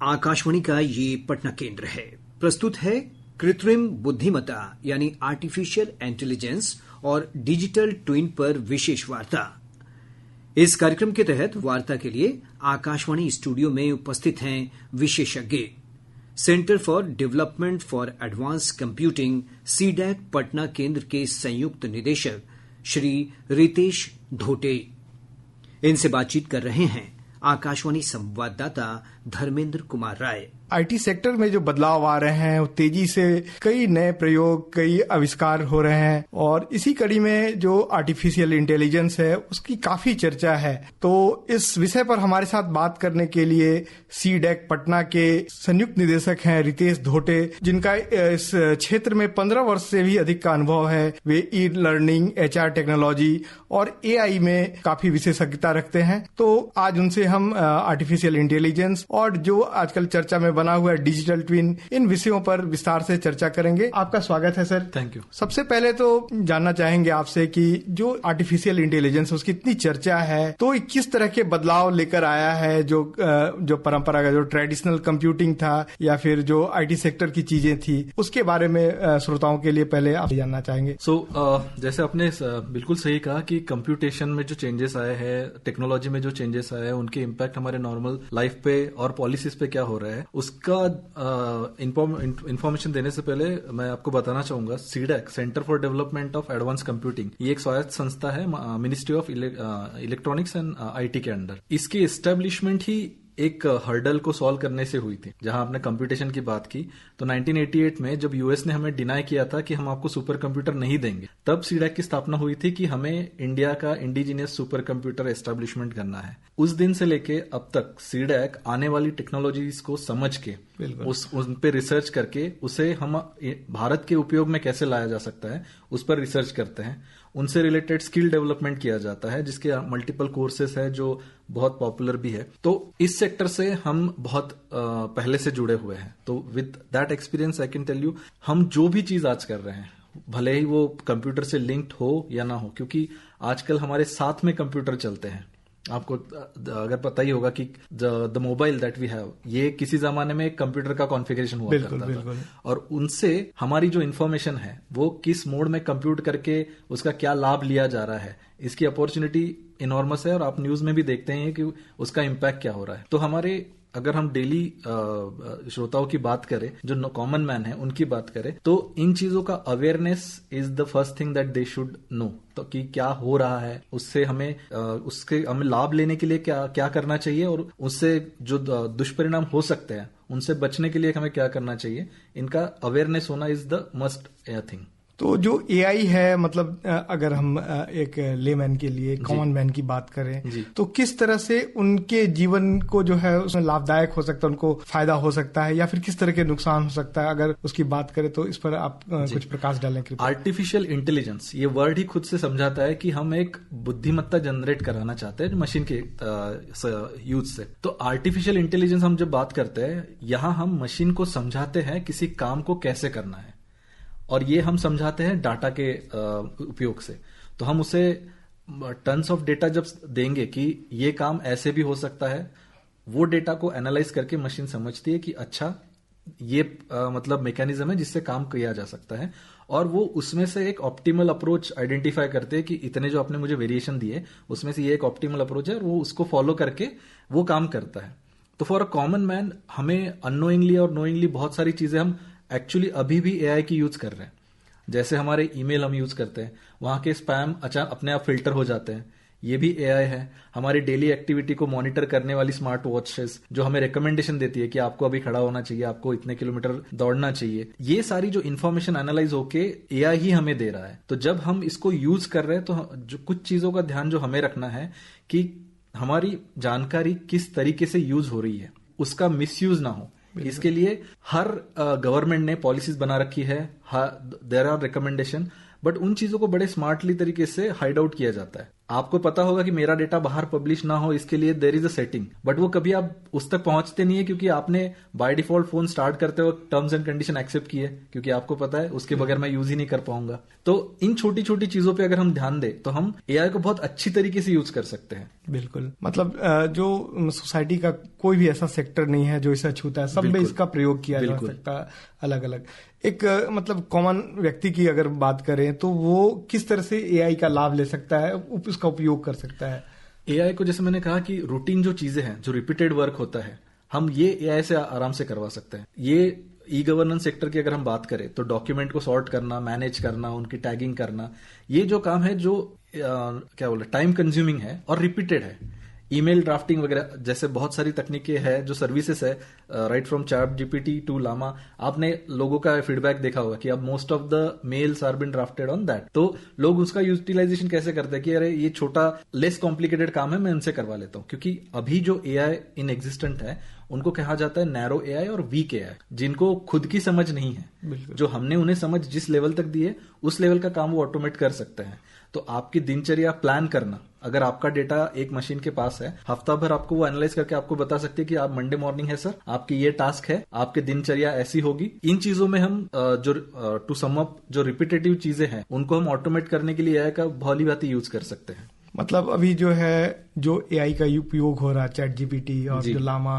आकाशवाणी का ये पटना केंद्र है। प्रस्तुत है कृत्रिम बुद्धिमत्ता यानी आर्टिफिशियल इंटेलिजेंस और डिजिटल ट्विन पर विशेष वार्ता। इस कार्यक्रम के तहत वार्ता के लिए आकाशवाणी स्टूडियो में उपस्थित हैं विशेषज्ञ। Centre for development for advance computing CDAC Patna केंद्र के संयुक्त निदेशक श्री रितेश धोटे। इनसे बातचीत कर रहे हैं आकाशवाणी संवाददाता धर्मेंद्र कुमार राय। आईटी सेक्टर में जो बदलाव आ रहे हैं, तेजी से कई नए प्रयोग, कई आविष्कार हो रहे हैं और इसी कड़ी में जो आर्टिफिशियल इंटेलिजेंस है उसकी काफी चर्चा है। तो इस विषय पर हमारे साथ बात करने के लिए सीडैक पटना के संयुक्त निदेशक हैं रितेश धोटे, जिनका इस क्षेत्र में 15 वर्ष से भी अधिक का अनुभव है। वे ई लर्निंग, एचआर टेक्नोलॉजी और एआई में काफी विशेषज्ञता रखते हैं। तो आज उनसे हम आर्टिफिशियल इंटेलिजेंस और जो आजकल चर्चा में बना हुआ डिजिटल ट्विन, इन विषयों पर विस्तार से चर्चा करेंगे। आपका स्वागत है सर। Thank you. सबसे पहले तो जानना चाहेंगे आपसे कि जो आर्टिफिशियल इंटेलिजेंस उसकी इतनी चर्चा है, तो किस तरह के बदलाव लेकर आया है? जो परंपरागत जो ट्रेडिशनल कंप्यूटिंग था या फिर जो आईटी सेक्टर की चीजें थी, उसके बारे में श्रोताओं के लिए पहले आप जानना चाहेंगे। जैसे आपने बिल्कुल सही कहा कि कंप्यूटेशन में जो चेंजेस आए हैं, टेक्नोलॉजी में जो चेंजेस आए हैं, उनके इम्पैक्ट हमारे नॉर्मल लाइफ पे और पॉलिसीज पे क्या हो रहा है, उसका इंफॉर्मेशन देने से पहले मैं आपको बताना चाहूंगा CDAC, centre for development of advance computing, ये एक स्वायत्त संस्था है ministry of electronics and IT के अंडर। इसकी एस्टेब्लिशमेंट ही एक हर्डल को सॉल्व करने से हुई थी। जहां आपने कंप्यूटेशन की बात की, तो 1988 में जब यूएस ने हमें डिनाई किया था कि हम आपको सुपर कंप्यूटर नहीं देंगे, तब सीडैक की स्थापना हुई थी कि हमें इंडिया का इंडिजिनियस सुपर कंप्यूटर एस्टेब्लिशमेंट करना है। उस दिन से लेके अब तक सीडैक आने वाली टेक्नोलॉजीज को समझ के उन पे रिसर्च करके उसे हम भारत के उपयोग में कैसे लाया जा सकता है, उस पर रिसर्च करते हैं। उनसे रिलेटेड स्किल डेवलपमेंट किया जाता है, जिसके मल्टीपल कोर्सेस है जो बहुत पॉपुलर भी है। तो इस सेक्टर से हम बहुत पहले से जुड़े हुए हैं। तो with that experience I can tell you, हम जो भी चीज आज कर रहे हैं, भले ही वो कंप्यूटर से लिंक्ड हो या ना हो, क्योंकि आजकल हमारे साथ में कंप्यूटर चलते हैं। आपको अगर पता ही होगा कि the mobile that we have, ये किसी जमाने में एक कंप्यूटर का कॉन्फ़िगरेशन हुआ करता था, और उनसे हमारी जो इन्फॉर्मेशन है वो किस मोड में कंप्यूट करके उसका क्या लाभ लिया जा रहा है, इसकी अपॉर्चुनिटी इनॉर्मस है। और आप न्यूज में भी देखते हैं कि उसका इम्पैक्ट क्या हो रहा है। तो हमारे अगर हम डेली श्रोताओं की बात करें, जो कॉमन मैन है उनकी बात करें, तो इन चीजों का awareness is the first thing that they should know. तो कि क्या हो रहा है, उससे हमें लाभ लेने के लिए क्या करना चाहिए, और उससे जो दुष्परिणाम हो सकते हैं उनसे बचने के लिए हमें क्या करना चाहिए, इनका अवेयरनेस होना इज द मस्ट थिंग। तो जो एआई है, मतलब अगर हम एक लेमैन के लिए, कॉमन मैन की बात करें, तो किस तरह से उनके जीवन को जो है उसमें लाभदायक हो सकता है, उनको फायदा हो सकता है, या फिर किस तरह के नुकसान हो सकता है, अगर उसकी बात करें तो इस पर आप कुछ प्रकाश डालें। आर्टिफिशियल इंटेलिजेंस, ये वर्ड ही खुद से समझाता है कि हम एक बुद्धिमत्ता जनरेट कराना चाहते हैं मशीन के यूज से। तो आर्टिफिशियल इंटेलिजेंस हम जब बात करते हैं, यहां हम मशीन को समझाते हैं किसी काम को कैसे करना है, और ये हम समझाते हैं डाटा के उपयोग से। तो हम उसे टन्स ऑफ डेटा जब देंगे कि ये काम ऐसे भी हो सकता है, वो डेटा को एनालाइज करके मशीन समझती है कि अच्छा ये मतलब मैकेनिज्म है जिससे काम किया जा सकता है, और वो उसमें से एक ऑप्टिमल अप्रोच आइडेंटिफाई करते हैं कि इतने जो आपने मुझे वेरिएशन दिए उसमें से ये एक ऑप्टिमल अप्रोच है, और वो उसको फॉलो करके वो काम करता है। तो फॉर अ कॉमन मैन, हमें अननोइंगली और नोइंगली बहुत सारी चीजें हम एक्चुअली अभी भी एआई की यूज कर रहे हैं। जैसे हमारे ईमेल हम यूज करते हैं, वहां के स्पैम अचानक अपने आप फिल्टर हो जाते हैं, ये भी एआई है। हमारी डेली एक्टिविटी को मॉनिटर करने वाली स्मार्ट वॉचेस जो हमें रिकमेंडेशन देती है कि आपको अभी खड़ा होना चाहिए, आपको इतने किलोमीटर दौड़ना चाहिए, ये सारी जो इन्फॉर्मेशन एनालाइज होके एआई ही हमें दे रहा है। तो जब हम इसको यूज कर रहे हैं, तो जो कुछ चीजों का ध्यान जो हमें रखना है कि हमारी जानकारी किस तरीके से यूज हो रही है, उसका मिसयूज ना हो। इसके लिए हर गवर्नमेंट ने पॉलिसीज बना रखी है, देयर आर रिकमेंडेशन, बट उन चीजों को बड़े स्मार्टली तरीके से हाइड आउट किया जाता है। आपको पता होगा कि मेरा डेटा बाहर पब्लिश ना हो, इसके लिए there is a setting, but वो कभी आप उस तक पहुंचते नहीं है क्योंकि आपने बाय डिफॉल्ट फोन स्टार्ट करते वक्त टर्म्स एंड कंडीशन एक्सेप्ट की है, क्योंकि आपको पता है उसके बगैर मैं यूज ही नहीं कर पाऊंगा। तो इन छोटी छोटी चीजों पे अगर हम ध्यान दें तो हम एआई को बहुत अच्छी तरीके से यूज कर सकते हैं। बिल्कुल, मतलब जो सोसाइटी का कोई भी ऐसा सेक्टर नहीं है जो इसे छूता है, सब में इसका प्रयोग किया जा सकता है अलग अलग। एक मतलब कॉमन व्यक्ति की अगर बात करें तो वो किस तरह से एआई का लाभ ले सकता है, उसका उपयोग कर सकता है? एआई को जैसे मैंने कहा कि रूटीन जो चीजें हैं, जो रिपीटेड वर्क होता है, हम ये एआई से आराम से करवा सकते हैं। ये ई गवर्नेंस सेक्टर की अगर हम बात करें तो डॉक्यूमेंट को सॉर्ट करना, मैनेज करना, उनकी टैगिंग करना, ये जो काम है जो क्या बोले टाइम कंज्यूमिंग है और रिपीटेड है। ईमेल ड्राफ्टिंग वगैरह जैसे बहुत सारी तकनीकें हैं, जो सर्विसेज है, right from ChatGPT to Llama, आपने लोगों का फीडबैक देखा होगा कि अब most of the mails are been drafted on that. तो लोग उसका यूटिलाइजेशन कैसे करते हैं कि अरे ये छोटा लेस कॉम्प्लिकेटेड काम है, मैं इनसे करवा लेता हूं। क्योंकि अभी जो एआई इन एग्जिस्टेंट है उनको कहा जाता है नैरो एआई और वीक एआई, जिनको खुद की समझ नहीं है। जो हमने उन्हें समझ जिस लेवल तक दी है उस लेवल का काम वो ऑटोमेट कर सकते हैं। तो आपकी दिनचर्या प्लान करना, अगर आपका डेटा एक मशीन के पास है, हफ्ता भर आपको वो एनालाइज करके आपको बता सकती है कि आप मंडे मॉर्निंग है सर, आपकी ये टास्क है, आपकी दिनचर्या ऐसी होगी। इन चीजों में हम जो टू सम अप जो रिपीटेटिव चीजें हैं उनको हम ऑटोमेट करने के लिए एआई का भली भांति यूज कर सकते हैं। मतलब अभी जो है जो एआई का उपयोग हो रहा है, चैट जीपीटी और जो लामा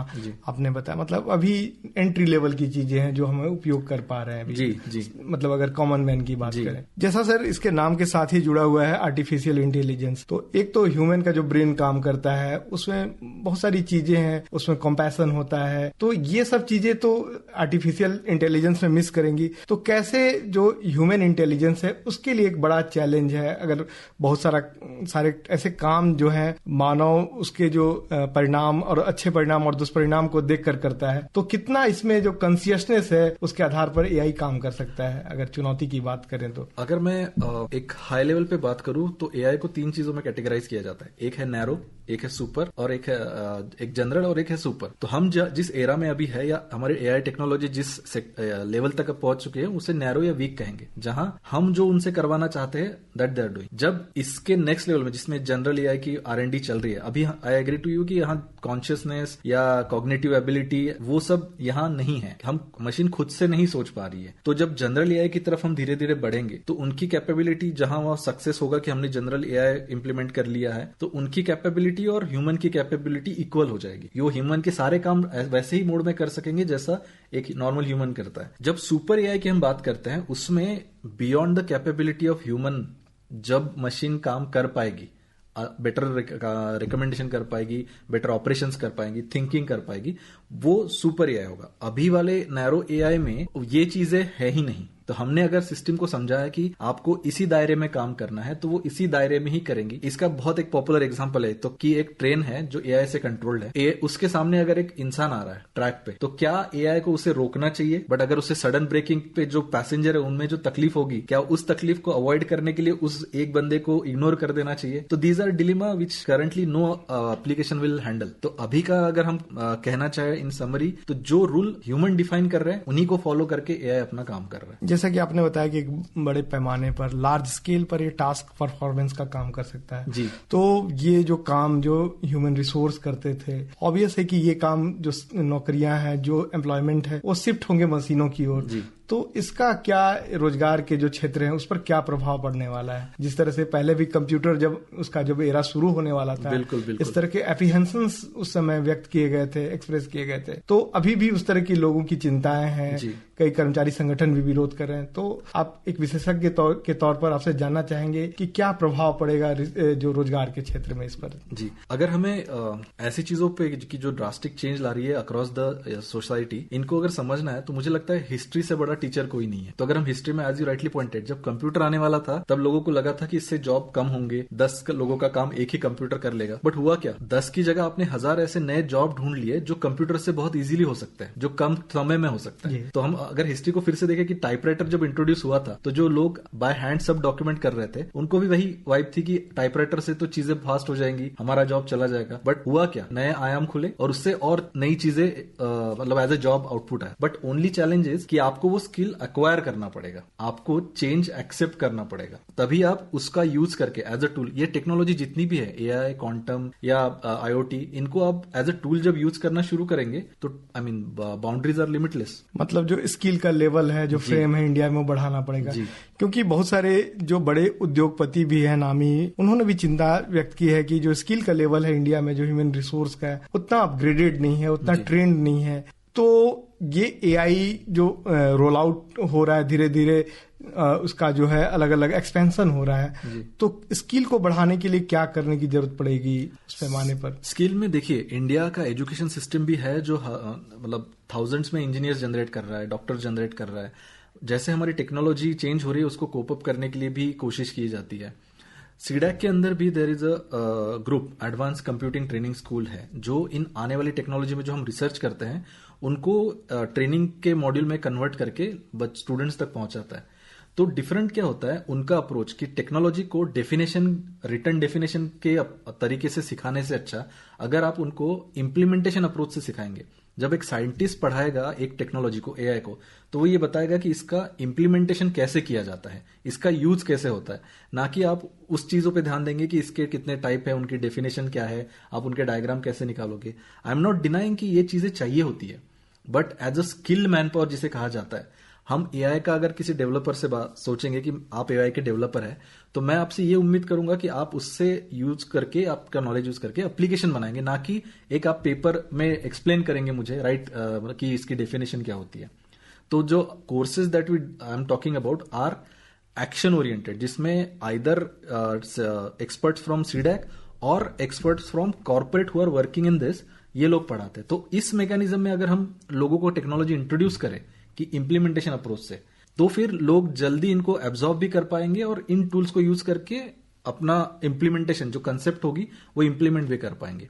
आपने बताया, मतलब अभी एंट्री लेवल की चीजें हैं जो हमें उपयोग कर पा रहे हैं अभी। जी। मतलब अगर कॉमन मैन की बात करें, जैसा सर इसके नाम के साथ ही जुड़ा हुआ है आर्टिफिशियल इंटेलिजेंस, तो एक तो ह्यूमन का जो ब्रेन काम करता है उसमें बहुत सारी चीजें हैं, उसमें कंपैशन होता है, तो ये सब चीजें तो आर्टिफिशियल इंटेलिजेंस में मिस करेंगी। तो कैसे जो ह्यूमन इंटेलिजेंस है उसके लिए एक बड़ा चैलेंज है, अगर बहुत सारे ऐसे काम जो है मानव उसके जो परिणाम और अच्छे परिणाम और दुष्परिणाम को देखकर करता है, तो कितना इसमें जो कॉन्शियसनेस है उसके आधार पर एआई काम कर सकता है, अगर चुनौती की बात करें तो? अगर मैं एक हाई लेवल पे बात करूं तो एआई को 3 चीजों में कैटेगराइज किया जाता है। एक है नैरो, एक है सुपर और एक है एक जनरल और एक है सुपर। तो हम जिस एरा में अभी है या हमारी एआई टेक्नोलॉजी जिस लेवल तक पहुंच चुके हैं उसे नैरो या वीक कहेंगे, जहां हम जो उनसे करवाना चाहते हैं दैट दे आर डूइंग। जब इसके नेक्स्ट लेवल में जिसमें जनरल एआई की R&D चल रही है, अभी आई एग्री टू यू कि यहाँ कॉन्शियसनेस या कॉग्निटिव एबिलिटी वो सब यहाँ नहीं है, हम मशीन खुद से नहीं सोच पा रही है। तो जब जनरल एआई की तरफ हम धीरे धीरे बढ़ेंगे तो उनकी कैपेबिलिटी जहां वह सक्सेस होगा कि हमने जनरल एआई इंप्लीमेंट कर लिया है, तो उनकी कैपेबिलिटी और ह्यूमन की कैपेबिलिटी इक्वल हो जाएगी। वो ह्यूमन के सारे काम वैसे ही मोड में कर सकेंगे जैसा एक नॉर्मल ह्यूमन करता है। जब सुपर एआई की हम बात करते हैं उसमें beyond the capability of human जब मशीन काम कर पाएगी, बेटर रिकमेंडेशन कर पाएगी, बेटर ऑपरेशंस कर पाएगी, थिंकिंग कर पाएगी, वो सुपर एआई होगा। अभी वाले नैरो एआई में ये चीजें है ही नहीं। तो हमने अगर सिस्टम को समझाया कि आपको इसी दायरे में काम करना है तो वो इसी दायरे में ही करेंगी। इसका बहुत एक पॉपुलर एग्जांपल है तो कि एक ट्रेन है जो एआई से कंट्रोल्ड है, उसके सामने अगर एक इंसान आ रहा है ट्रैक पे, तो क्या एआई को उसे रोकना चाहिए? बट अगर उसे सडन ब्रेकिंग पे जो पैसेंजर है उनमें जो तकलीफ होगी, क्या उस तकलीफ को अवॉइड करने के लिए उस एक बंदे को इग्नोर कर देना चाहिए? तो these are dilemma which currently no application will handle. तो अभी का अगर हम कहना चाहे इन समरी, तो जो रूल ह्यूमन डिफाइन कर रहे हैं उन्हीं को फॉलो करके एआई अपना काम कर रहा है। जैसा कि आपने बताया कि एक बड़े पैमाने पर लार्ज स्केल पर ये टास्क परफॉर्मेंस का काम कर सकता है जी। तो ये जो काम जो ह्यूमन रिसोर्स करते थे, ऑब्वियस है कि ये काम जो नौकरियां हैं, जो एम्प्लॉयमेंट है, वो शिफ्ट होंगे मशीनों की ओर। तो इसका क्या रोजगार के जो क्षेत्र हैं उस पर क्या प्रभाव पड़ने वाला है? जिस तरह से पहले भी कंप्यूटर जब एरा शुरू होने वाला था, बिल्कुल। इस तरह के एप्रीहेंशंस उस समय व्यक्त किए गए थे, एक्सप्रेस किए गए थे, तो अभी भी उस तरह की लोगों की चिंताएं हैं, कई कर्मचारी संगठन भी विरोध कर रहे हैं। तो आप एक विशेषज्ञ के तौर पर आपसे जानना चाहेंगे कि क्या प्रभाव पड़ेगा जो रोजगार के क्षेत्र में इस पर? जी, अगर हमें ऐसी चीजों पे की जो ड्रास्टिक चेंज ला रही है अक्रॉस द सोसाइटी, इनको अगर समझना है तो मुझे लगता है हिस्ट्री से बड़ा टीचर कोई नहीं है। तो अगर हम हिस्ट्री में एज यू राइटली पॉइंटेड, जब कंप्यूटर आने वाला था तब लोगों को लगा था कि इससे जॉब कम होंगे, 10 लोगों का काम एक ही कंप्यूटर कर लेगा। बट हुआ क्या, 10 की जगह आपने 1000 ऐसे नए जॉब ढूंढ लिए जो कंप्यूटर से बहुत इजीली हो सकते हैं, जो कम समय में हो सकता है। तो हम अगर हिस्ट्री को फिर से देखें कि टाइपराइटर टाइपराइटर जब इंट्रोड्यूस हुआ था तो जो लोग बाय हैंड सब डॉक्यूमेंट कर रहे थे उनको भी वही वाइब थी कि टाइपराइटर से तो चीजें फास्ट हो जाएंगी, हमारा जॉब चला जाएगा। बट हुआ क्या, नए आयाम खुले और उससे और नई चीजें मतलब एज ए जॉब आउटपुट आया। बट ओनली चैलेंज इज कि आपको वो स्किल एक्वायर करना पड़ेगा, आपको चेंज एक्सेप्ट करना पड़ेगा, तभी आप उसका यूज करके एज अ टूल, ये टेक्नोलॉजी जितनी भी है, एआई, क्वांटम या आईओटी, इनको आप एज अ टूल जब यूज करना शुरू करेंगे तो I mean boundaries are limitless. मतलब जो स्किल का लेवल है, जो फ्रेम है इंडिया में, वो बढ़ाना पड़ेगा। क्योंकि बहुत सारे जो बड़े उद्योगपति भी हैं नामी, उन्होंने भी चिंता व्यक्त की है कि जो स्किल का लेवल है इंडिया में, जो ह्यूमन रिसोर्स का है, उतना अपग्रेडेड नहीं है, उतना ट्रेंड नहीं है। तो ये एआई जो रोल आउट हो रहा है धीरे धीरे, उसका जो है अलग अलग एक्सपेंशन हो रहा है, तो स्किल को बढ़ाने के लिए क्या करने की जरूरत पड़ेगी उस पैमाने पर? स्किल में देखिए, इंडिया का एजुकेशन सिस्टम भी है जो मतलब थाउजेंड्स में इंजीनियर्स जनरेट कर रहा है, डॉक्टर जनरेट कर रहा है। जैसे हमारी टेक्नोलॉजी चेंज हो रही है, उसको कोप अप करने के लिए भी कोशिश की जाती है। सीडैक के अंदर भी there is a group, advanced computing training school है, जो इन आने वाली टेक्नोलॉजी में जो हम रिसर्च करते हैं उनको ट्रेनिंग के मॉड्यूल में कन्वर्ट करके स्टूडेंट्स तक पहुंचाता है। तो डिफरेंट क्या होता है उनका अप्रोच कि टेक्नोलॉजी को डेफिनेशन, रिटर्न डेफिनेशन के तरीके से सिखाने से अच्छा अगर आप उनको इम्प्लीमेंटेशन अप्रोच से सिखाएंगे। जब एक साइंटिस्ट पढ़ाएगा एक टेक्नोलॉजी को, एआई को, तो वो ये बताएगा कि इसका इम्प्लीमेंटेशन कैसे किया जाता है, इसका यूज कैसे होता है, ना कि आप उस चीजों पे ध्यान देंगे कि इसके कितने टाइप है, उनकी डेफिनेशन क्या है, आप उनके डायग्राम कैसे निकालोगे। आई एम नॉट डिनाइंग कि ये चीजें चाहिए होती है, but as a skilled manpower जिसे कहा जाता है, हम एआई का अगर किसी डेवलपर से सोचेंगे कि आप एआई के डेवलपर हैं, तो मैं आपसे ये उम्मीद करूंगा कि आप उससे यूज करके, आपका नॉलेज यूज करके एप्लीकेशन बनाएंगे, ना कि एक आप पेपर में एक्सप्लेन करेंगे मुझे कि इसकी डेफिनेशन क्या होती है। तो जो courses that I am talking about are action oriented, जिसमें आइदर एक्सपर्ट्स फ्रॉम सीडैक और experts from corporate who are working in this, ये लोग पढ़ाते हैं। तो इस मैकेनिज्म में अगर हम लोगों को टेक्नोलॉजी इंट्रोड्यूस करें कि इम्प्लीमेंटेशन अप्रोच से, तो फिर लोग जल्दी इनको एब्जॉर्ब भी कर पाएंगे और इन टूल्स को यूज करके अपना इम्प्लीमेंटेशन, जो कंसेप्ट होगी, वो इम्प्लीमेंट भी कर पाएंगे।